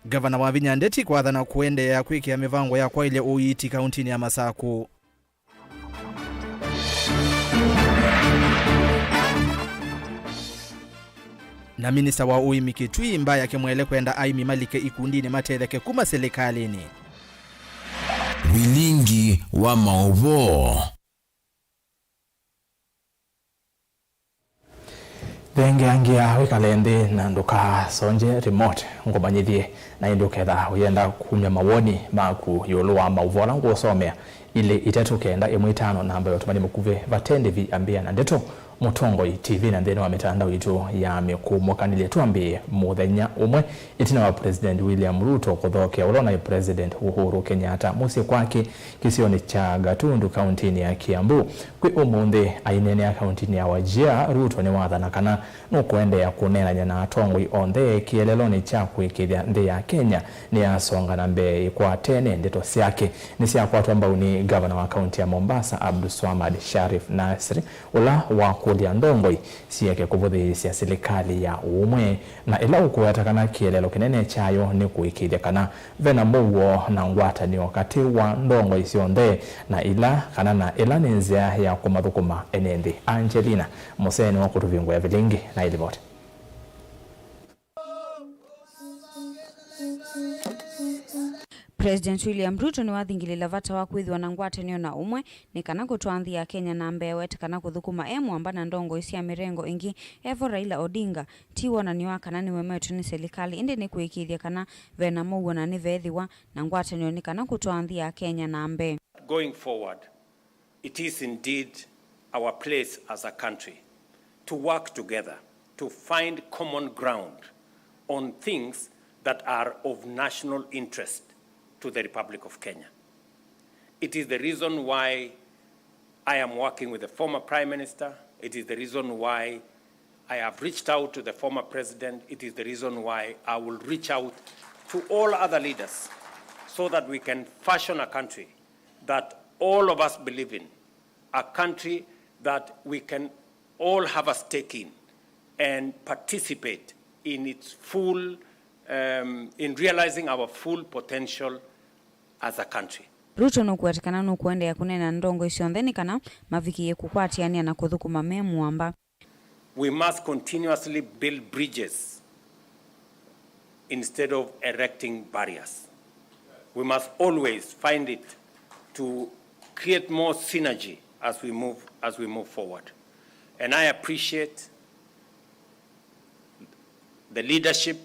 Gavana wa Vinya Ndeti kwathana kuendelea kwikia mivango ya kwa ile uiti kauntini ya Masaku. Na minista wa uimi Kitui Mbaya akimwele kwenda aimi malike ikundini matetheke kuma serikalini. Wilingi wa maovo. Denge angia wikalende na nduka sonje remote ngomanyithie na induketha uyenda kumya mawoni maku yoluwa mauvola ngusomea ile itatu kenda imwitano namba yotumani mukuve vatende vi ambia na ndeto Mutongo TV na ndeno wa mitandao itu ya mikumwakanile tuambie muthenya umwe itina wa President William Ruto kuthokea ulona President Uhuru Kenyatta musi kwake kisioni cha Gatundu kauntini ya Kiambu. Kwi umunthe ainene ya kauntini ya Wajir Ruto ni wathana kana nukwende ya kunena na atongoi onthe kieleloni cha kwikithia nthi ya Kenya ni asonga na mbee kwa tene ndeto siake ni sia kwa tuamba uni governor wa kaunti ya Mombasa Abdulswamad Sharif Nasri ula wa kulia ndongoi siake kuvuthisia serikali ya umwe na ila ukuatakana kielelo kinene chayo ni kuikithia kana vena muwo na ngwata ni wakati wa ndongoi sionthe na ila kana na ila ni nzia ya kumathukuma enendi. Angelina Museni wa kutuvingo ya vilingi na iliboti. President William Ruto ni wathingilila vata wa kwithwa na ngwatanio na umwe ni kana kutwanthi ya Kenya na mbewe kana kuthukuma mwamba na ndongo isia mirengo ingi evo Raila Odinga tiwona ni wa kana ni wemetu ni serikali indi ni kuikithia kana vena muwa na ni vethiwa na ngwatanio ni kana kutwanthi ya Kenya na mbe. Going forward, it is indeed our place as a country to work together to find common ground on things that are of national interest to the Republic of Kenya. It is the reason why I am working with the former Prime Minister. It is the reason why I have reached out to the former President. It is the reason why I will reach out to all other leaders so that we can fashion a country that all of us believe in, a country that we can all have a stake in and participate in its full in realizing our full potential as a country. Ruto nukuatikana nukuende ya kunena ndongo isionthe kana mavikie kukwatiania na kuthukuma mwamba. We must continuously build bridges instead of erecting barriers. We must always find it to create more synergy as we move forward. And I appreciate the leadership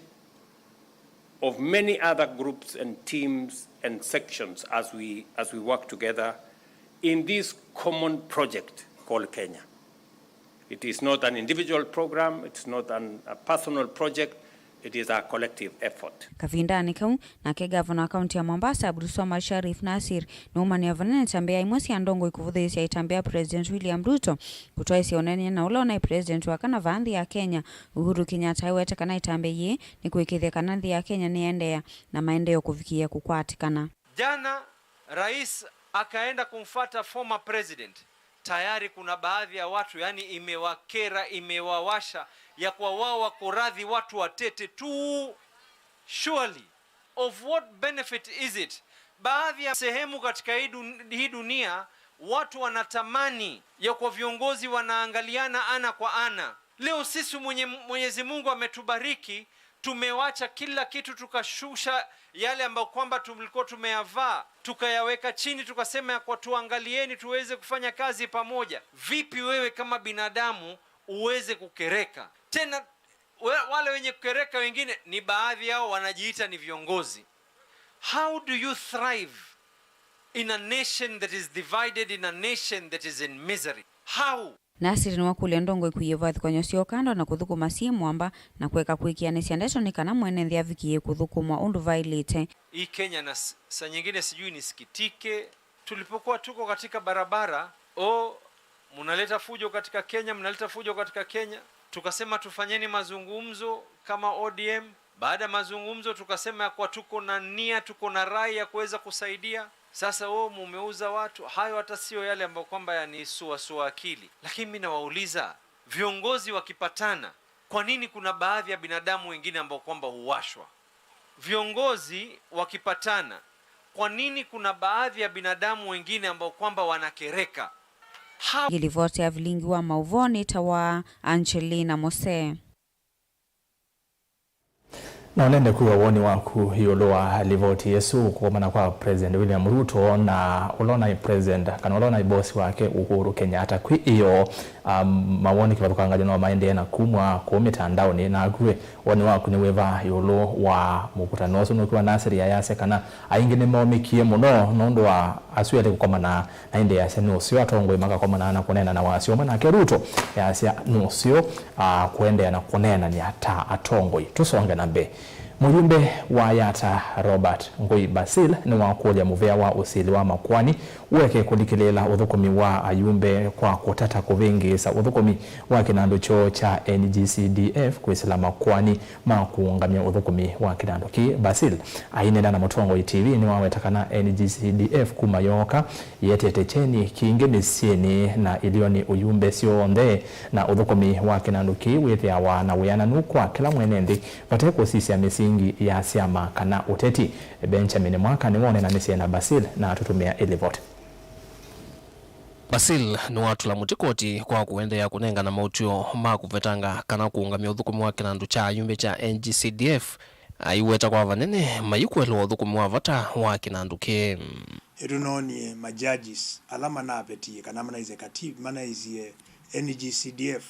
of many other groups and teams and sections as we work together in this common project called Kenya. It is not an individual program, it's not a personal project, it is a collective effort. Kavindani kau na ke governor county ya Mombasa Abdulswamad Sharif Nasir na umani ya vanene tambia imwesi ya ndongo ikuvuthisia itambia President William Ruto kutoa isionene na ulona President wa kana vanthi ya Kenya Uhuru Kenyatta iwete kana itambia ye ni kuikithia kana nthi ya Kenya ni endea na maendeleo kufikia kukwatikana. Jana rais akaenda kumfuata former president. Tayari kuna baadhi ya watu yani imewakera imewawasha ya kwa wao wako radhi watu watete tu. Surely of what benefit is it? Baadhi ya sehemu katika hii dunia watu wanatamani ya kwa viongozi wanaangaliana ana kwa ana. Leo sisi Mwenyezi Mungu ametubariki, tumewacha kila kitu tukashusha yale ambayo kwamba tulikuwa tumeyavaa tukayaweka chini tukasema ya kwa tuangalieni tuweze kufanya kazi pamoja. Vipi wewe kama binadamu uweze kukereka? Tena wale wenye kukereka wengine ni baadhi yao wanajiita ni viongozi. How do you thrive in a nation that is divided, in a nation that is in misery? How? Nasiri ni wakulia ndongo ikuyevathi kwa nyosio kando na kuthukuma sie mwamba na kuweka kuikianisia ndeto ni kana mwene nthi avikie kuthukuma undu vailite. Hii Kenya na saa nyingine sijui nisikitike. Tulipokuwa tuko katika barabara, mnaleta fujo katika Kenya, mnaleta fujo katika Kenya. Tukasema tufanyeni mazungumzo kama ODM. Baada mazungumzo tukasema kwa tuko na nia, tuko na rai ya kuweza kusaidia. Sasa mumeuza watu, hayo hata sio yale ambayo kwamba yanisuasua akili. Lakini mimi nawauliza, viongozi wakipatana, kwa nini kuna baadhi ya binadamu wengine ambao kwamba huwashwa? viongozi wakipatana, kwa nini kuna baadhi ya binadamu wengine ambao kwamba wanakereka? Gilivoti ya vilingi wa mauvoni tawa Angelina Mose. Na nende kuwa woni waku yoloa livoti Yesu kukomana kwa President William Ruto na ulona President kana ulona bosi wake Uhuru Kenyatta kwi iyo mawoni kibatukanganya no maende na kumwa ku mitandao ni na gwe woni waku ni weva yolo wa mukutano so no kwa nasiri ya yase kana aingine momikie muno nondo wa asuyete kukomana na inde yase no sio atongwe maka komana na kunena na wasio mana ke Ruto yase no sio kuende na kunena ni ata atongwe tusonge na be. Mujumbe wa Yata Robert Ngoi Basil ni wakuja muvea wa usili wa makwani uweke kulikilela udhukumi wa ayumbe kwa kutata kuvingi sa udhukumi wa kinando cho cha NGCDF kuisila makwani makuungamia udhukumi wa kinando ki Basil. Ainenda na Mutongo TV ni wawetakana NGCDF kumayoka yetete cheni kiinge misieni na ilioni uyumbe sio onde na udhukumi wa kinando ki withia wa na wiyana nukwa kila mwenendi pateko sisi ya misi ya siama kana uteti. Benjamin Mwaka ni mwone na nisi na Basil na tutumia Elivot. Basil ni watu la mutikoti kwa kuendea kunenga na mautio makuvetanga kana kuungamia udhukumi wa kinandu cha yumbe cha NGCDF aiweta kwa vanene mayukwelo udhukumi wa vata wa kinandu ke. Edunoni majajis alama na apeti kana mana ize katibu mana ize NGCDF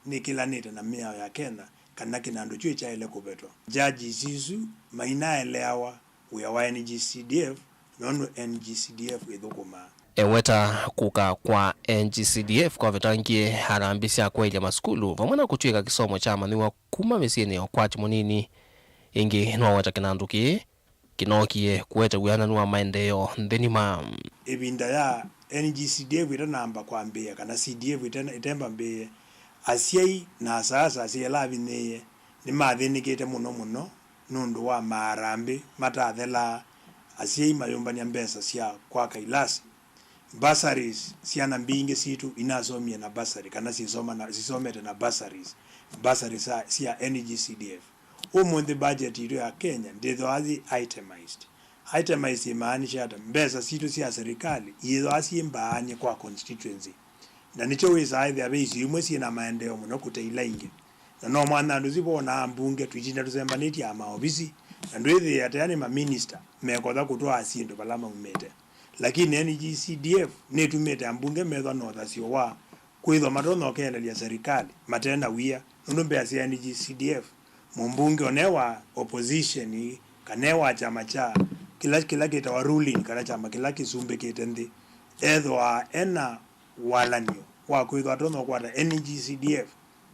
ni kila nita na miya ya Kenya kana kinando chwe cha ile kubeto jaji zizu maina elewa uya wa NGCDF nono NGCDF idhukuma eweta kuka kwa NGCDF kwa vetangie harambisia kwa ile maskulu vamwana kuchweka kisomo cha maniwa kuma mesiene okwati munini ingi nwaweta kinando ki kinokie kuweta uyana nuwa maendeo ndenima ebinda ya NGCDF ita namba kwa mbea kana CDF itemba mbea asiai na sasa asiai labi ni mathini kete muno nundu wa marambi matathela asiai mayumbani mbesa sia kwa kailasi bursaries siana mbinge situ inasomia na bursary kana sisomete na bursaries sia NGCDF the budget iro ya Kenya ndetho azi itemized imaanisha hata mbesa situ sia serikali yezo asi mbaanye kwa constituency na nicho wisa aithi abezi umwesi na maendeo muno kuteila inge na no mwana nduzibona mbunge twijinda tuzembaniti ama obisi na ndwethi atayani ma minister mekoda kutoa asindo balama umete lakini NGCDF netumete ambunge metho no sio wa kwitho matono kendelia serikali matenda wia ndombe asia NGCDF mumbunge onewa opposition kanewa chama cha kila kita ruling kana chama kila kisumbe kitende edho ena walanio wa kwitho atono kwa NGCDF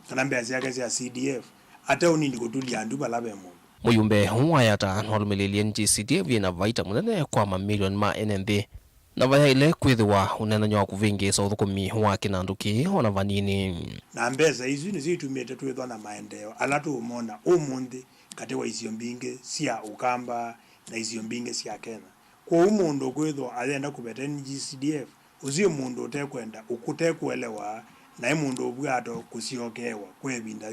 kana mbezi yake ya CDF ate unindi kutulia andu balabe mu muyumbe huwa yata nolumililie NGCDF na vaita munene kwa mamilion ma NMB na vaya ile kwithwa unena nyo kuvingi so thukumi wa kinanduki ona vanini na mbeza izi nizitumete twithwa na maendeo alatu umona umundi kate wa izio mbinge sia Ukamba na izio mbinge sia Kenya kwa umundu kwithwa alenda kubeta NGCDF uzio mundu utekwenda ukutekuelewa na imundu ubwato kusiokewa kwebinda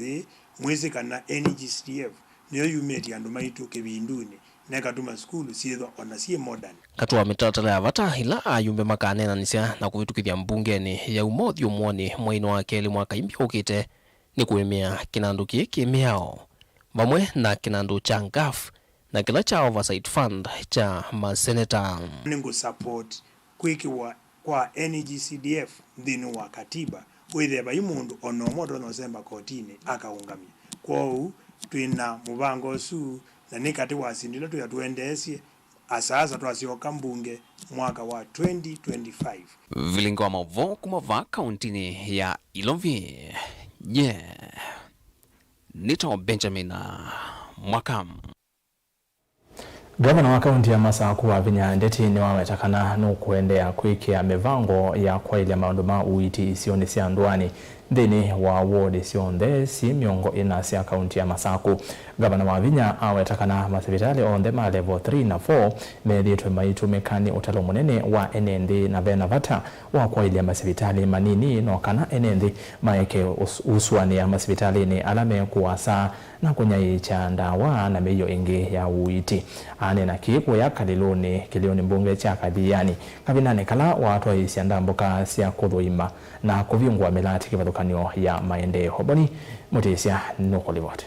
mwezi kana NGCDF niyo yumeti andu maitu kebinduni nekatuma skulu siedho ona sie modern katua mitatala ya vata ila ayumbe makanena nisia na kuvitukithia mbungeni ya umothi umwoni mwaino wa keli mwaka imbia ukite ni kuemea kinandu kieki miao vamwe na kinandu cha ngaf na kila cha oversight fund cha maseneta ningu support kwikiwa kwa NGCDF ndinu wa katiba witheba imundu onomodo no semba kotini akaungamia kwao twina mubango su na nikati wasindilo tuyatuendesie asasa twasioka mbunge mwaka wa 2025 vilingo wa mavo kumava kauntini ya Ilomvi nito Benjamin Mwaka. Gavana wa kaunti ya Masaku wa Vinya Ndeti ni wametakana no kuendea kuikia mivango ya kwa ile maundu ma uiti isioni sia ndwani thini wa ward cionthe si miongo ina cia kaunti ya Masaku. Gavana wa Vinya awetakana masivitali onthe ma level 3 na 4 methitwe maitumikani utalo munene wa enendi na Benavata wa kwailia masivitali manini no kana enendi maeke uswani ya masivitali ni alame kuwasa na kunyai cha ndawa na meyo ingi ya uiti. Ane na kipo ya kaliloni kilioni mbunge cha Kathiani kabinane kala watu wa isianda mboka sia kuthuima na kuviungwa melati kivathukanio ya maendeleo. Boni Mutisia nukuliwote.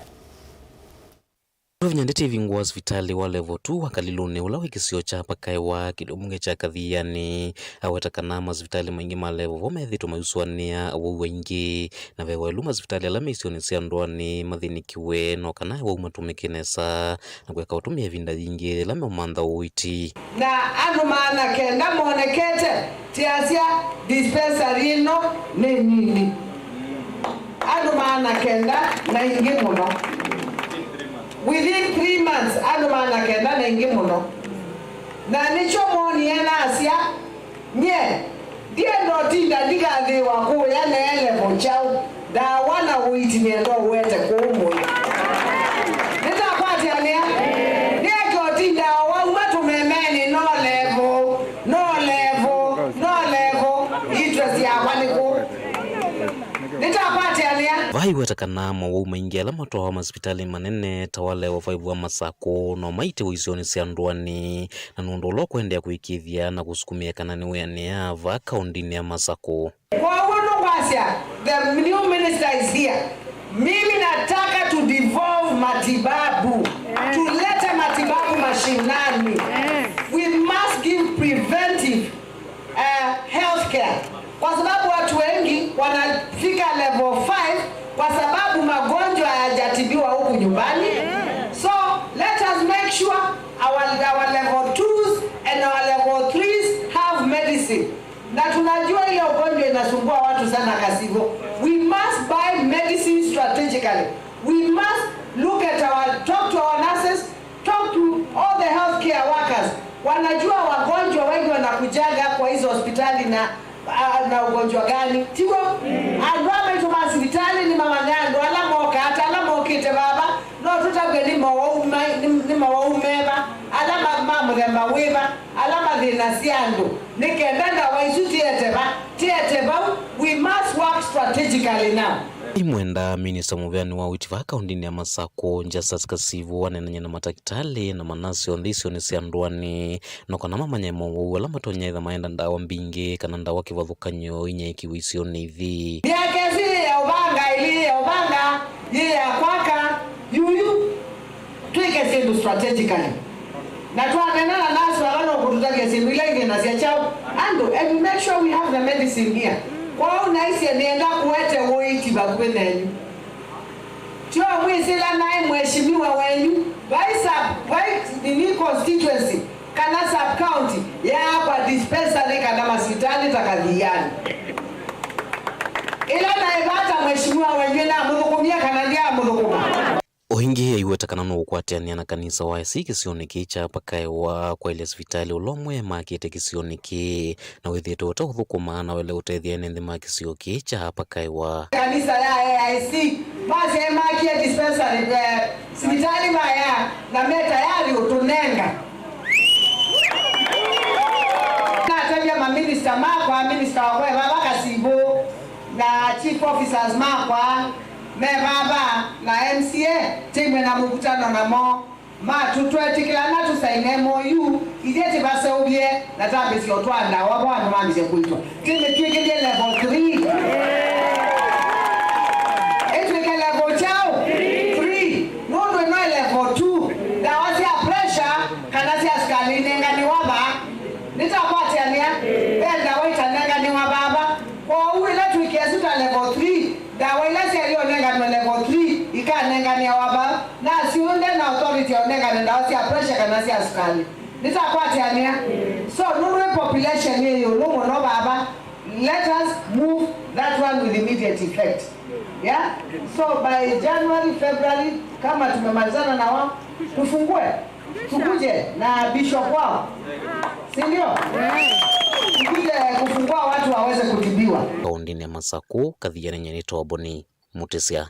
Vinyandete vingwa hospitali wa level 2 wa Kaliluni ulawe kisio cha pakaiwa kidomunge cha Kathiani awetakana hospitali maingi ma level vomethitwe mayuswania wa ingi na vewa iluma hospitali alame isioni cia ndwani mathinikiwe no kana wa umatumikinesa na kweka utumia vinda yingi lame umantha uiti na andu maana kenda monekete tiasia dispensary no ni nini andu maana kenda na ingi muno within 3 months andu maana kenda na ingi muno na nicho moni ena asia nye die ndo tinda ndigathi waku ya na level chao da wana uiti ndo uwete kuumu nitapati alia die ko tinda wa umatumemeni no level interest ya kwaniku nitapati alia vai wetakana mawu maingi ala matoa hospitali manene tawale wa 5 wa Masaku no maite wisioni cia ndwani na nundu lo kwendea kuikithia na kusukumia kana ni weanea va kaundini ya Masaku. Kwa uno wasia the new minister is here. Mimi nataka to devolve matibabu tulete matibabu mashinani. We must give preventive healthcare kwa sababu watu wengi wanafika level 5 kwa sababu magonjwa hayajatibiwa huku nyumbani. So let us make sure our level 2s and our level 3s have medicine. Na tunajua ile ugonjwa inasumbua watu sana Kasivo. We must buy medicine strategically. We must talk to our nurses, talk to all the healthcare workers. Wanajua wagonjwa wengi wanakujaga kwa hizo hospitali na ugonjwa gani tigo adwame to hospitali ni mama nyando ala moka hata ala mokite baba no tutagwe ni mawaumeba ala mama mama weba ala madina siando nikendanda waisuti tieteba. We must work strategically now. Imwenda minista muveani wa witiva kaundini ya Masaku Justus Kasivu wanenanya na matakitali na manasi ondhisi onisi andwani no kana mamanyemo wala matonyetha maenda ndawa mbingi kana ndawa kivathukanyo inya ikiwisi onithi niakezi ya ubanga ili ya ubanga ye ya kwaka yuyu tuike sindu strategically na tuanena na nasu wala kututagia sindu ile inge na sia chao and make sure we have the medicine here. Kwa unaisi nienda kuwete uiti bakwenenyu tio mwisila nae mheshimiwa wenyu by constituency kana sub county ya kwa dispensary kana hospitali takadhiani ila naibata mheshimiwa wenyu na mudhukumia kana ndia mudhukuma ohingi iwetakana no ukwatiania na kanisa wa esi kisioniki cha pakaiwa kwa ile hospitali ulomwe makite kisioniki na withieto utathukuma na wele utethia nende makisioki cha pakaiwa kanisa ya AIC basi makie dispensary hospitali maya na meta yali utunenga na tabia ma minister makwa minister wa baba Kasibo na chief officers makwa me baba na MCA timwe na mkutano na mo ma tutwetikila na tusaine MOU ijeti base ubye na tambe sio twanda wabo wana mamize kuitwa timwe tuikije level 3 etweke level chao 3 nondo no level 2 na wasi pressure kana si askali nengani waba nitakwatiania enda waita nengani wababa kwa uwe letu ikiasuta level 3 dawa ile sio nenga no level 3 ikanenga ni waba na siunde na authority onenga nenda si pressure kana si askali nitakwatiania so nuru population hiyo lumo no baba let us move that one with immediate effect. Yeah, so by January February kama tumemalizana na wao tufungue tukuje na bishop wao, si ndio? Tukuje kufungua watu waweze kutibiwa. Kaunti ya Masaku kadhiani nyenito Boni Mutesia.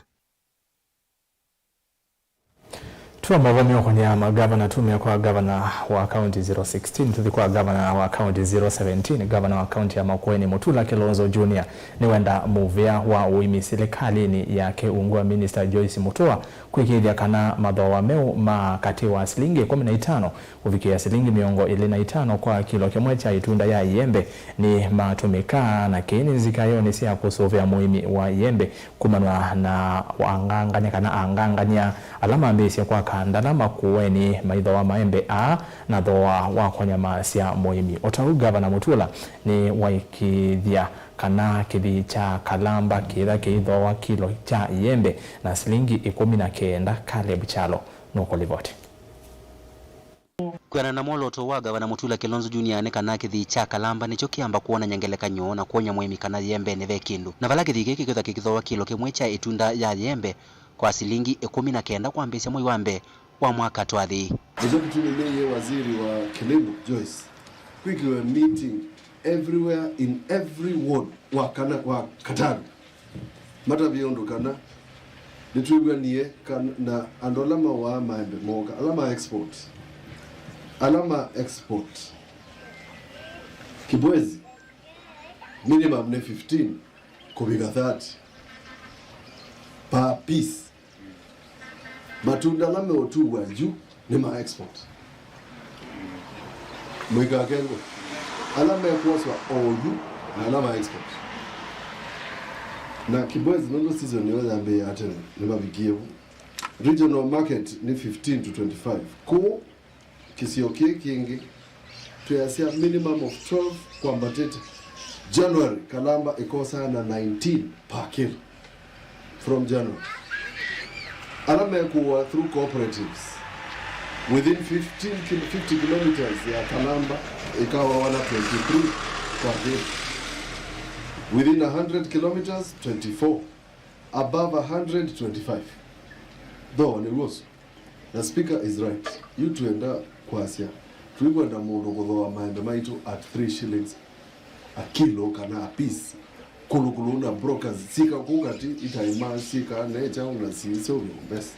Tuamavamia kwenye magavana tume kwa gavana wa kaunti 016 tulikuwa gavana wa kaunti 017 gavana wa kaunti ya Makueni Mutula Kilonzo Junior ni wenda muvia wa uimi serikalini yake ungwa minister Joyce Mutua kuikithia kana madhoa meu makati wa shilingi 15 kufikia shilingi miongo 25 kwa kilo kimwe cha itunda ya iembe ni matumika na kini zikayoni sia kusovya muimi wa iembe kumanwa na anganganya kana anganganya alama mbisi kwa kandala Makueni maitho wa maembe a na thoa wa kwanyama sia muimi otau gavana Mutula ni waikithia kana kithi cha kalamba kitha kitho wa kilo cha iembe na shilingi 19 Caleb Chalo nuko livoti. Kwana na moloto wa gavana Mutula Kilonzo Junior ne kana kithi cha kalamba nicho kiamba kuona nyangeleka nyo na kuonya muimi kana iembe ne vekindu na vala kithi giki kitho wa kilo kimwe cha itunda ya iembe kwa shilingi 19 kwa mbese moi wambe wa mwaka twathi. Hizo kitulele waziri wa kilimo Joyce quickly were meeting everywhere in every ward wa Katana mata biondo kana nitugwa niye na andolama wa maembe moga alama export Kibwezi minimum ne 15 kubiga 30 per piece. Matunda lame otu wa juu ni ma export. Mwika kengo. Alama ya kuwaswa oju na alama export. Na Kibwezi nono season niweza mbe ya atene ni mabigievu. Regional market ni 15 to 25. Ko kisiokie kienge tuyasia minimum of 12 kwa mbatete. January kalamba ikosa na 19 per kilo from January. Alama ya kuwa through cooperatives within 50 kilometers ya kalamba ikawa 123 per day. Within 100 kilometers 24, above 125. Though ni ruhusu. The speaker is right. You tuenda kwasia. Tulikwenda mundu kuthoa maembe maitu at 3 shillings a kilo kana a piece. Kulukulu na brokers sika kukati itaima sika necha unasiso best.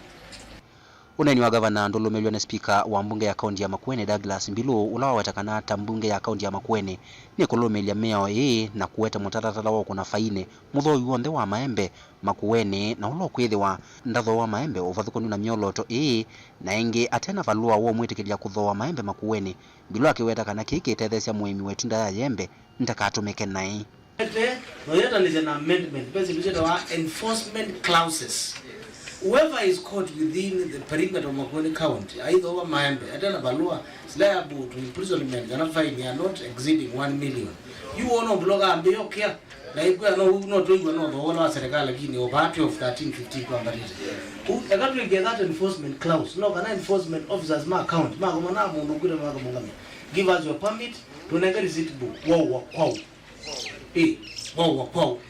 Unaini wa gavana ndolomelwa na speaker wa mbunge ya kaunti ya Makueni Douglas Mbilu ulawa watakana tambunge ya kaunti ya Makueni ni kolomelia meo na kuweta mutatatala wa kuna faine muthoi wonde wa maembe Makueni na ulo kwithiwa ndatho wa maembe uvathukoni na mioloto na ingi atena valua wo mwitikilia kuthoa maembe Makueni Mbilu akiweta kana kiki tethesia muimi wetunda ya yembe ndakatumike nai. Noyeta is an amendment basically enforcement clauses. Whoever is caught within the perimeter of Makueni County, either over Maembe, atana balua, is liable to imprisonment, and fine, they are not exceeding 1 million. You want to blog and be okay. Like we are not doing the whole of Serikali or party of 13-15 companies. I can't get that enforcement clause. No, can enforcement officers ma account. Give us your permit to negotiate receipt book. Wow. Wow.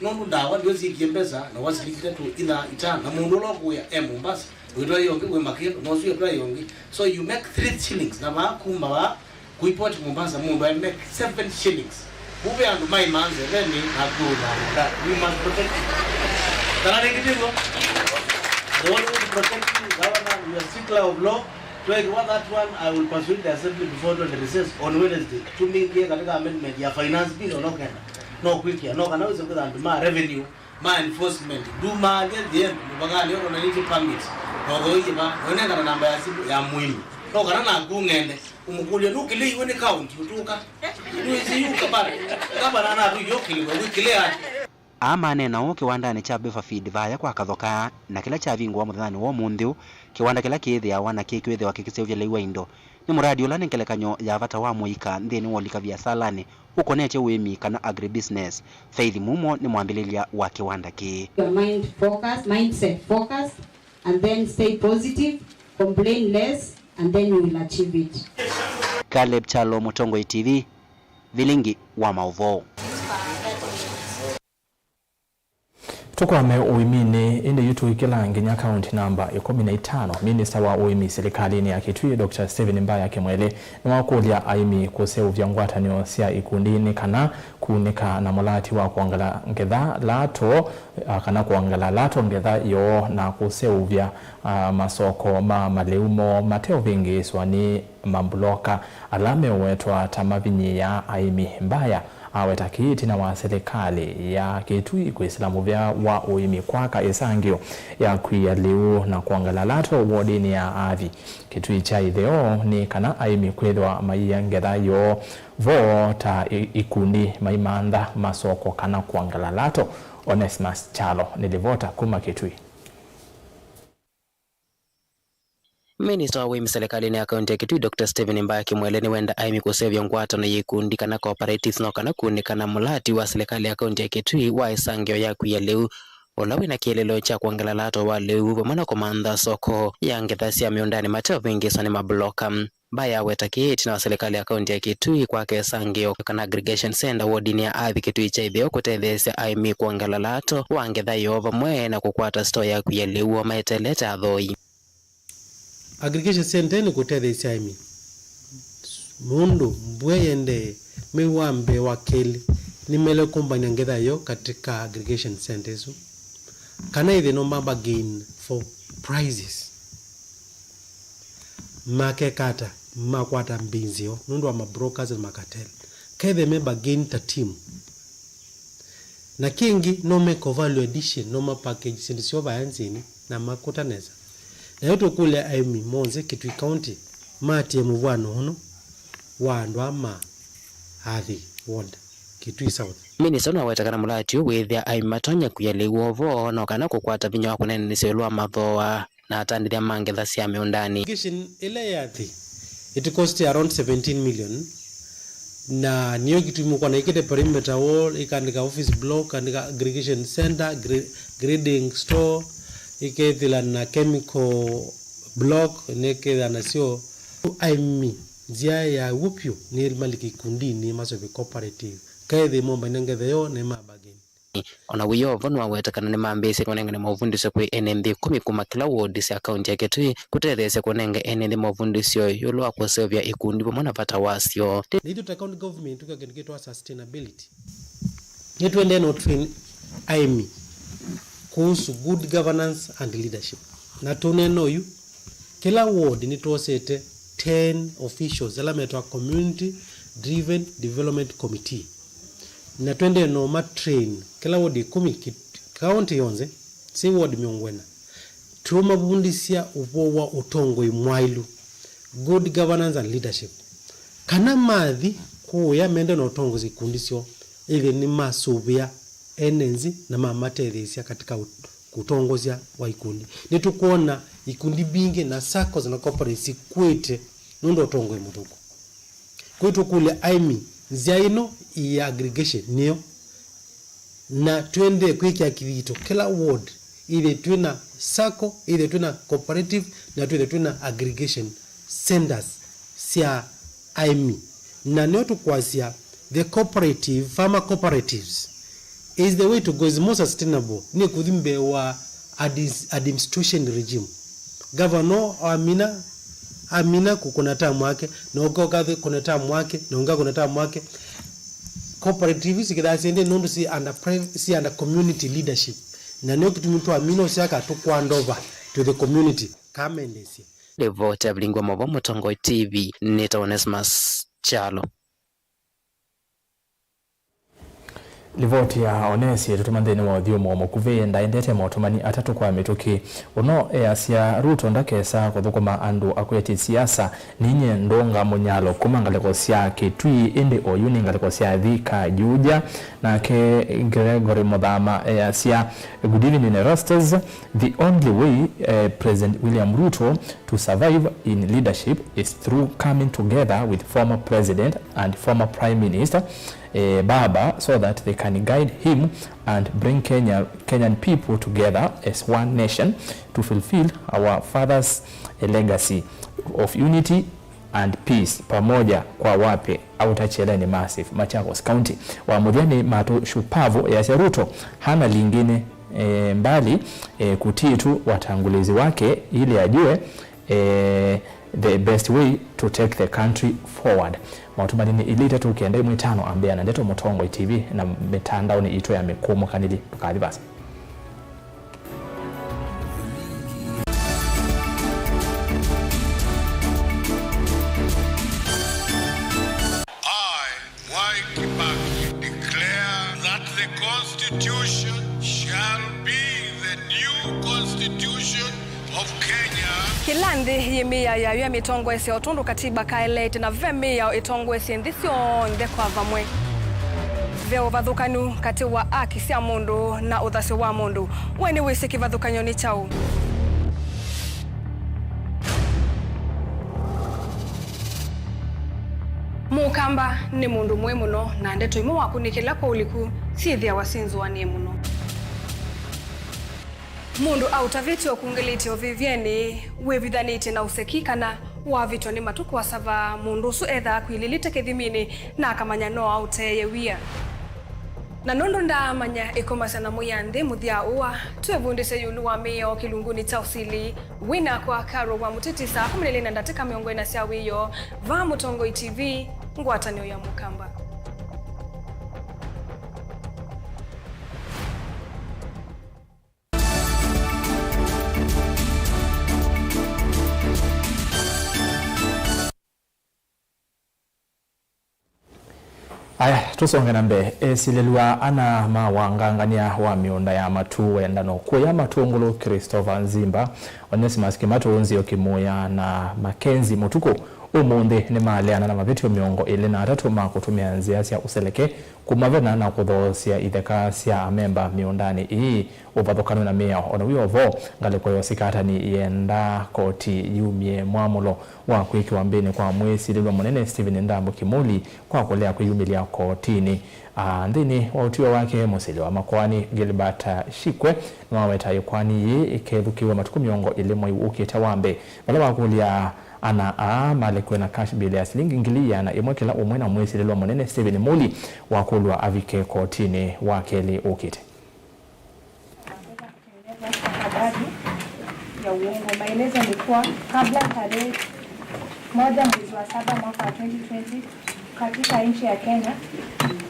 No dawa ndio zikiembeza na wasilika tu ina itana na mundu loko ya Mombasa. Wewe yonge we makiro no sio try yonge. So you make 3 shillings na makumba wa kuiport Mombasa mundu I make 7 shillings. Ube and my man then me that we must protect. Kana ngitizo. The one who protect you governor you are stickler of law. Try that one I will persuade the assembly before the recess on Wednesday. To me here katika amendment ya finance bill no kana. No quick here. No kana uzo kwa ma revenue, ma enforcement. Do ma get the end. Mbagali yoko na niti permit. No goiji ma. Wene kana namba ya simu ya muhimu. No kana na kungende. Umukulia nukili iwe ni county. Utuka. Nuizi yuka bari. Kaba na na tu yokili. Wikili hati. Amane na kiwanda ni cha Befa Feed vaya kwa kathoka na kila cha vingu wa muthani wa mundiu kiwanda kila kithi ya wana kikiwethi wa kikisevya leiwa indo ni muradi ula nkelekanyo ya vata wa muika nthini wolika vya salani ukoneche wimi kana agribusiness. Faith Mumo ni mwambililia wa kiwanda ki. Your mindset focus and then stay positive, complain less and then you will achieve it. Caleb Chalo, Mutongo TV, Vilingi wa Mauvoo. Tukwame uimini inde yutu ikila Ngenya County namba 15 Minister wa uimi serikalini ya Kitui Dr. Stephen Mbaya Kimwele ni wakulia aimi kuseu vyangwatanio sia ikundini kana kunika na mulati wa kuangala ngedha lato kana kuangala lato ngedha yo na kuseu vya masoko maleumo mateo vingi swani mambuloka alame uwetwa tamavinyi ya aimi Mbaya awetakiti na wa serikali ya Kitui kuislamu vya wa uimi kwaka esangio ya kuya liu na kuangala lato wodini ya avi Kitui cha ideo ni kana aimi kwedwa maiyangedha yo vo ta ikundi maimanda masoko kana kuangala lato. Onesmus Chalo nilivota kuma Kitui. Minister wa uimi serikalini ya kaunti ya Kitui Dr. Stephen Mbaya Kimwele ni wenda aimi kusevya ngwata na yikundi kana cooperatives no kana kundi kana mulati wa serikali ya kaunti ya Kitui wa esangio ya kuya leu olawi na kielelo cha kuangala lato wa leu vamana komanda soko ya ngethasi ya miondani mateo vingi sani mabloka. Mbaya wetakiti na serikali ya kaunti ya Kitui kwa esangio kana aggregation center wodini ya athi Kitui cha idheo kutethesya aimi kuangala lato wa ngetha yova mwe na kukwata store ya kuya leu wa maeteleta athoi. Aggregation center ni kutethesya aimi mundu mbweyende miwambe wakeli ni mele kumbanya ngetha yo katika aggregation centers kana ithe no mamba gain for prizes make kata makwata mbinzio nundu wa mabrokers na makatel kaithe member gain ta team na kingi no make value addition no ma package sindisio bayanzini na makutaneza na yoto kule aimi Monze Kitui County mati muvano hono wandu ama hathi ward Kitui South. Minister na wetakana mulati wethia aimi matonya kuyalewo vo no kana kukwata vinyo wa kunene niselwa mathoa na atandithia mangetha sia miundani. Aggregation ile yathi it cost around 17 million na niyo kitu mko na ikete perimeter wall ikandika office block andika aggregation center grading store ikethila na chemical block nekela na sio aimi njia ya upyo ni maliki kundi ni masobe cooperative kaithe momba nengeze yo ne mabageni ona wiyo vono awetakana ni mambese konengene mavundisyo kwe NND 10 kuma kila ward sia county ya Kitui kutethesya konenge NND mavundisyo yolo akwasevya ikundi bomona pata wasyo need to account government to get to sustainability yetu ende no train aimi kuhusu good governance and leadership na tuneno yu kila ward ni tuosete 10 officials alametwa community driven development committee na twende no matrain kila ward 10 county yonze si ward miongwena tumabundisia upowa utongo imwailu good governance and leadership kana mathi kuya mende no utongo zikundisyo ile ni masubia enenzi na mamatethesya katika kutongozya wa ikundi nitukuona ikundi bingi na SACCOs na cooperatives kwete nundo utongo imutuko kwetu kule aimi nziaino ya aggregation niyo na twende kwikia kivito kila ward ile twina SACCO ile twina cooperative na twina aggregation centers sia aimi na niyo tukwasia the cooperative farmer cooperatives is the way to go, is more sustainable ni kudhimbe wa administration regime governor amina kukuna tamu wake na ukoka kuna tamu wake na unga kuna tamu wake cooperatives kidasende nundu si under community leadership na niyo kitu mtu amina usiaka tukwandova to the community kamendesi devote ablingwa mabo Mutongo TV nita Onesmus Chalo. Livoti ya Onesi tutumandeni wa dhiomo mokuve ndaendete motomani atatu kwa mituki uno easia Ruto ndakesa kuthukuma andu akweti siasa ninye ndonga munyalo kumangaleko sia Kitui indi oyuni ngaleko sia Thika Juja na ke Gregory Muthama easia good evening Erastus. The only way President William Ruto to survive in leadership is through coming together with former president and former prime minister Baba so that they can guide him and bring Kenyan people together as one nation to fulfill our father's legacy of unity and peace pamoja kwa wape Outacheleni Massive Machakos County wa mudheni mato shupavu ya Ruto hana lingine mbali kutii tu watangulizi wake ili ajue the best way to take the country forward. Mautumanini ilite tu kiende mwitano ambaye anandeto Mutongwe TV na mitandao ni ito ya mikumu kanili tukadhi basi. Kilandi yimia ya mitongwe ese otundu katiba kaelete na vemi ya itongwe ese ndisio nde kwa vamwe. Veo vathukanu kati wa aki sia mundu na uthasi wa mundu. Weni wisi kivadhukanyo ni chau. Mukamba ni mundu mwe muno na ndeto imu wakunikila kwa uliku sithia wasinzu wa nie muno. Mundu autaviti okungiliti ovivyeni wevithaniti na usekikana wa vito ni matuku wasava mundu su etha kwililite kithimini na akamanya no auteye wia. Na nondo ndamanya ikomasana muyanthi muthia uwa twevundise yulu wa mio kilunguni cha usili wina kwa karo wa mutitisa 14 cia wiyo va Mutongwe TV ngwatanio ya Mukamba. Aya, tusonge na mbe. Silelua ana mawangangania wa miunda ya matu wendano kuya matungulu Christopher Nzimba Onesimus Kimatunzi Okimoya na Makenzi Mutuko umundi ni maaleana na mavitio miongo ili na atatu makutumia nzia sia useleke kumavena na kuthosia itheka sia memba miundani ii uvathukanu na mea onawiyo vo ngaliko yosikata ni yenda koti yumie mwamulo wa kuiki wambini kwa mwesi lilwa munene Steven Ndambu Kimuli kwa kulea kuyumilia kotini. Ndini wautiwa wake musili wa makwani Gilbert Shikwe na waweta yukwani ye ikethukiwa matuku miongo ili mwa ukita wambe wala wakulia ana malekwe na cash bill ya shilingi ngilia na imwekela umwena mwesi lilwa munene Steven Muli wakulwa avike kotini wakeli ukite. Habari ya uongo. Maelezo ni kuwa kabla tarehe 1 mwezi wa 7 mwaka wa 2020 katika nchi ya Kenya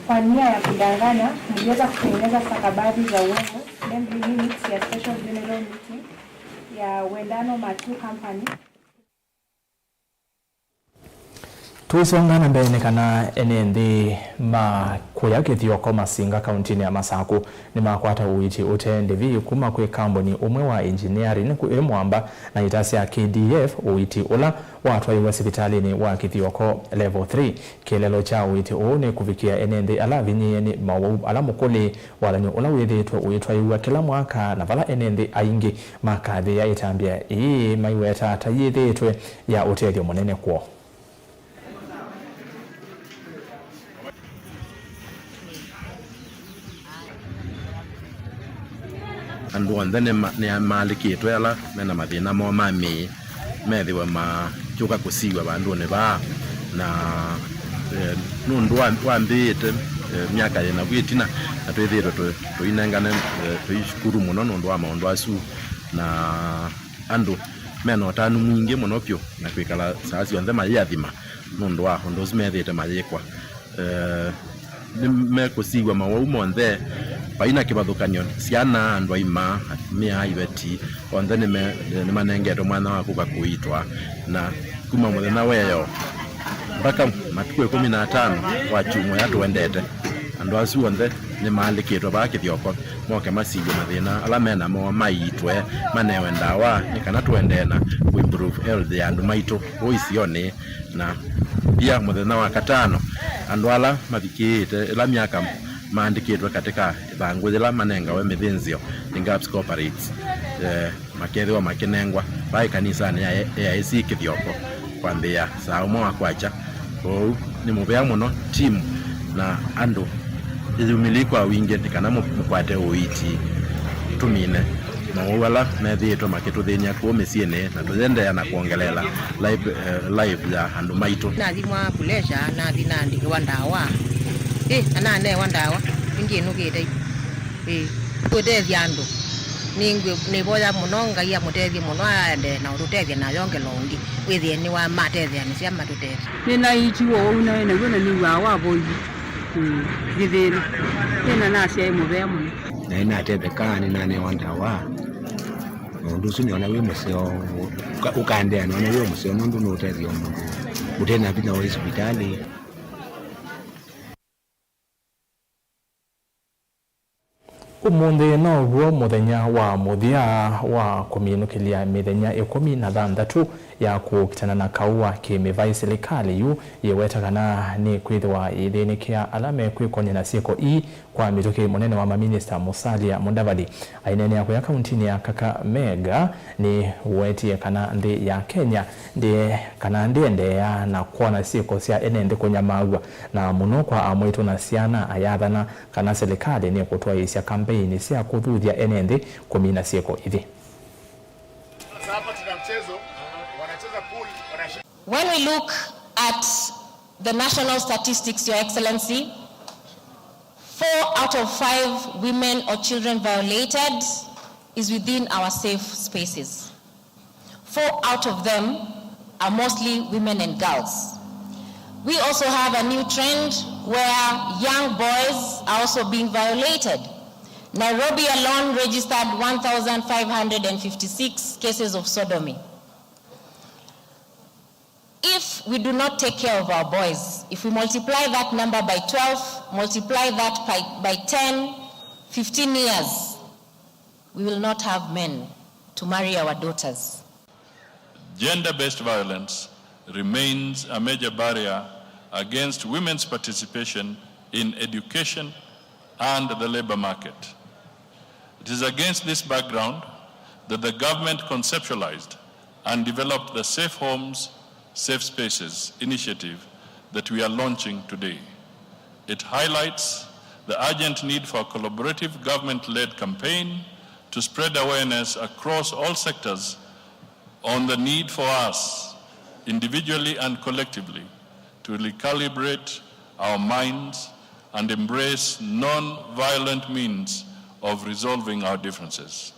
kwa nia ya kudanganya mliweza kutengeneza stakabadhi za uongo namely minutes ya special general meeting ya Wendano Matu Company. Tuisongana mbele kana enendi kuya kithioko Masinga kauntini ya Masaku ni makwata uiti utende vi kuma kwe kamboni umwe wa engineering kuemwamba na itasi ya KDF uiti ula watu wa hospitalini wa kithioko level 3 kilelo cha uiti une kufikia enendi ala vinyeni ala mukuli wala ni ula withitwe uitwa iwa kila mwaka na vala enendi aingi makadhi ya itambia ii maiweta atayithitwe ya utethio munene kuo. Andu andene ne maliki twela mena mathina mo mami methiwe ma chuka kusiwa bandu ne ba na nundu wambite miaka ina gwitina na twithiro tuinengane tuishukuru muno nundu wa maundu asu na andu mena otanu mwingi muno pyo na kwikala saasi onthe mayathima nundu wa ndu smethite mayikwa mekusiwa mawu monthe paina kibathukanio ciana andu aima mia ibeti onthe ni manengeto mwana wa kuka kuitwa na kuma muthenya weyo mpaka matuku 15 wa chumo ya twendete andu asu onthe ni maalikitwe ba kithioko moke masigo mathina ala mena mo maitwe manewe ndawa ni kana twendena ku improve health ya andu maitu oisione na pia muthenya wa katano andu ala mathikite ila miaka maandikitwe katika bangu zila manenga we mithinzio Ngaps Corporates makethwa makinengwa bai kanisani ya esi kithioko kwambia saa mwa kwacha ni mubea muno timu na andu izumilikwa wingi kana mukwate uiti tumine na wala methitwe makituthenia ku misiene na tuzende na kuongelela live ya andu maitu na thimwa pleasure na thinandi wandawa anane wandawa ingi nugite Kutethia andu ni boya muno ngai ya mutethia muno ande na utethia na yonge longi withie ni wa matethia ni cia matutethia nina ichiwo una ina gona ni wa boyi githiri ina na cia mubea muno na ina tetheka ni nane wanda wa ndu suni ona we museo ukandea na we museo ndu no utethia mundu utena bina wa hospitali. Umuthi no guo muthenya wa muthia wa kuminukilia mithenya 16 ya kukitana na kaua kimivai serikali yu yewetagana ni kwithwa ithinikia alame kwikonya na sieko kwa mituki munene wa maminista Musalia Mudavadi ainene ya kwa kauntini ya Kakamega ni wetie kana ndi ya Kenya ndi kana ndiendea na kuona sieko cia enende kunyamagwa na muno kwa amwitu na siana ayathana kana serikali ni kutoa isia kampeni cia kuthuthia enende kumina sieko ithi. When we look at the national statistics, Your Excellency, 4 out of 5 women or children violated is within our safe spaces. 4 out of them are mostly women and girls. We also have a new trend where young boys are also being violated. Nairobi alone registered 1,556 cases of sodomy. If we do not take care of our boys, if we multiply that number by 12, multiply that by 10, 15 years, we will not have men to marry our daughters. Gender-based violence remains a major barrier against women's participation in education and the labor market. It is against this background that the government conceptualized and developed the Safe Homes, Safe Spaces initiative that we are launching today. It highlights the urgent need for a collaborative government-led campaign to spread awareness across all sectors on the need for us, individually and collectively, to recalibrate our minds and embrace non-violent means of resolving our differences.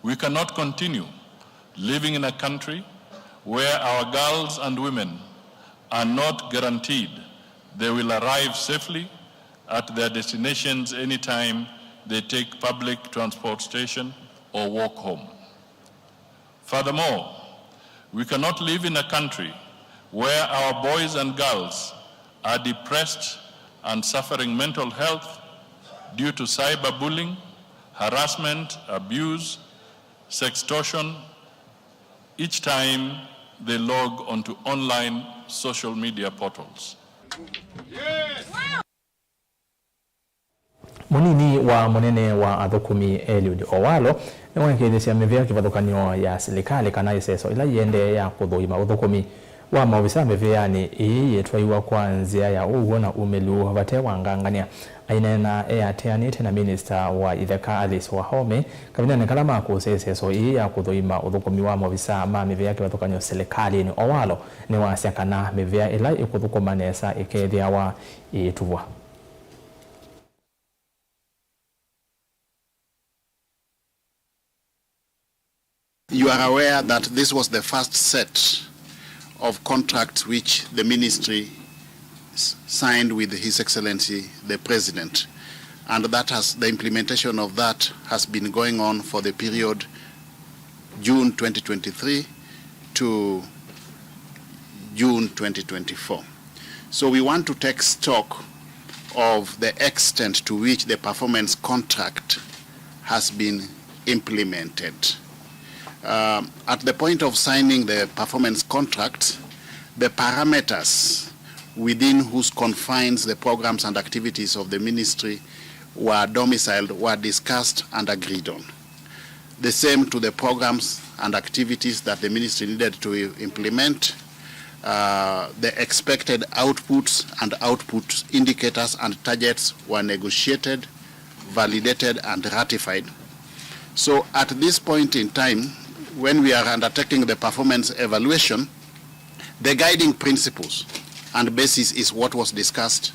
We cannot continue living in a country where our girls and women are not guaranteed they will arrive safely at their destinations anytime they take public transport station or walk home. Furthermore, we cannot live in a country where our boys and girls are depressed and suffering mental health due to cyberbullying, harassment, abuse, sextortion, each time they log onto online social media portals. Munini wa munene wa athukumi Eliud Owalo ni wekithia mivea kivathukanio ya serikali kana iseso ila yende ya kuthuima uthukumi wa maofisa meveani yetwaiwa kwanzia ya uguo na umelu vate wangangania ainena ateanite na minister wa itheka Alice Wahome kabinane kala makuseseso ya kuthuima uthukumi wa maofisa ma mivea kivathukanio serikali ni Owalo ni wasiakana mivea ila ikuthukuma nesa ikethia wa ituvwa. You are aware that this was the first set of contracts which the ministry signed with His Excellency the President, and the implementation of that has been going on for the period June 2023 to June 2024. So we want to take stock of the extent to which the performance contract has been implemented. At the point of signing the performance contract, the parameters within whose confines the programs and activities of the ministry were domiciled were discussed and agreed on. The same to the programs and activities that the ministry needed to implement. The expected outputs and output indicators and targets were negotiated, validated, and ratified. So at this point in time, when we are undertaking the performance evaluation, the guiding principles and basis is what was discussed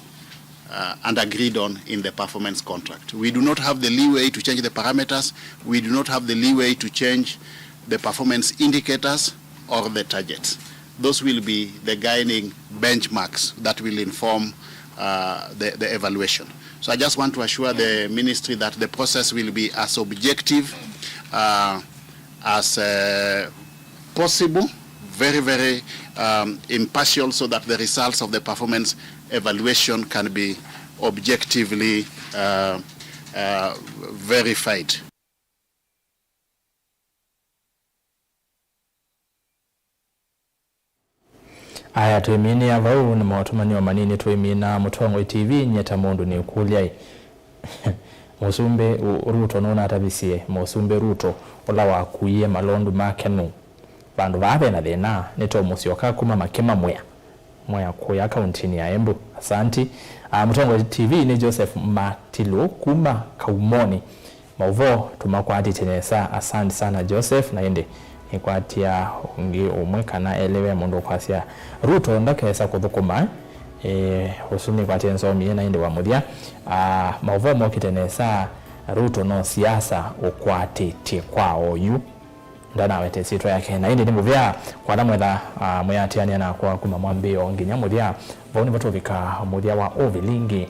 and agreed on in the performance contract. We do not have the leeway to change the parameters. We do not have the leeway to change the performance indicators or the targets. Those will be the guiding benchmarks that will inform the evaluation. So I just want to assure the ministry that the process will be as objective as possible, very, very impartial, so that the results of the performance evaluation can be objectively verified. Aya tuimini ya vau ni mwatumani wa manini tuimina Mutongo TV nyeta mundu ni ukulia Musumbe Ruto nuna atabisie Musumbe Ruto ula wakuiye malondu makenu bandu vabe na thina nito musioka kuma makema mwya kuya kauntini ya Embu. Asanti. Mutongo TV ni Joseph Matilu kuma Kaumoni mauvo tumakwati tenesa. Asanti sana Joseph na ende ikwatia ungi umweka na elewe mundu kwasia Ruto ndakesa kuthukuma usuni kwatia nsomi na ende wa muthia mauvo mokitenesa Ruto no siasa ukwatiti kwa oyu ndana wete sitwa yake na indi nimuvya kwa namwetha mwatiania na kwa kuma mwambio nginya muthia voni batovika muthia wa ovilingi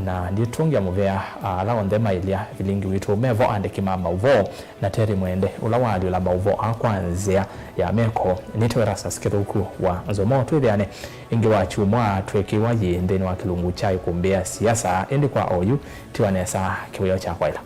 na nditungia muvya la ndema ilia vilingi witu mevo andiki mama uvo na teri mwende ula wali ula uvo akwanzia ya meko nitwera saskiruku wa nzomo twithiane ingi wa chumwa twekiwa yindeni wa kilungu chai kumbea siasa indi kwa oyu tiwanesa kiwio cha kwaila.